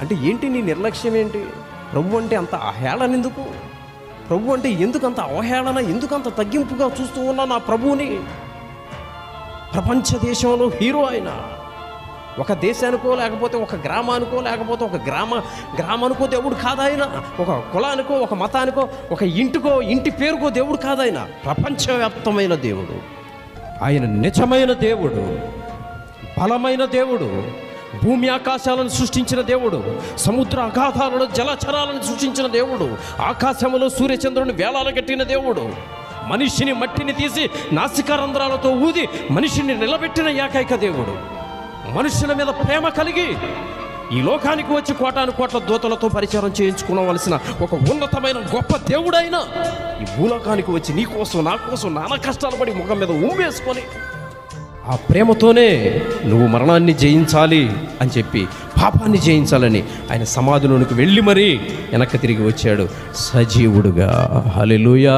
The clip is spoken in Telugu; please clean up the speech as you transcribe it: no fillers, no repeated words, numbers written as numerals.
అంటే ఏంటి నీ నిర్లక్ష్యం ఏంటి? ప్రభు అంటే అంత అవహేళన ఎందుకు? ప్రభు అంటే ఎందుకంత అవహేళన, ఎందుకంత తగ్గింపుగా చూస్తూ ఉన్నా నా ప్రభువుని? ప్రపంచ దేశంలో హీరో ఆయన. ఒక దేశానికో లేకపోతే ఒక గ్రామానికో లేకపోతే ఒక గ్రామానికో దేవుడు కాదాయన. ఒక కులానికో ఒక మతానికో ఒక ఇంటి పేరుకో దేవుడు కాదాయన. ప్రపంచవ్యాప్తమైన దేవుడు ఆయన. నిజమైన దేవుడు, బలమైన దేవుడు, భూమి ఆకాశాలను సృష్టించిన దేవుడు, సముద్ర అగాధాలను జలచరాలను సృష్టించిన దేవుడు, ఆకాశంలో సూర్యచంద్రుని వేలాలు కట్టిన దేవుడు, మనిషిని మట్టిని తీసి నాసికారంధ్రాలతో ఊది మనిషిని నిలబెట్టిన ఏకైక దేవుడు, మనుషుల మీద ప్రేమ కలిగి ఈ లోకానికి వచ్చి కోటాను కోట్ల దూతలతో పరిచారం చేయించుకోవలసిన ఒక ఉన్నతమైన గొప్ప దేవుడైన ఈ భూలోకానికి వచ్చి నీ కోసం నా కోసం నానా కష్టాలు పడి ముఖం మీద ఉమ్మేసుకొని ఆ ప్రేమతోనే నువ్వు మరణాన్ని జయించాలి అని చెప్పి, పాపాన్ని జయించాలని ఆయన సమాధిలోనికి వెళ్ళి మరీ వెనక్కి తిరిగి వచ్చాడు సజీవుడుగా. హల్లెలూయా.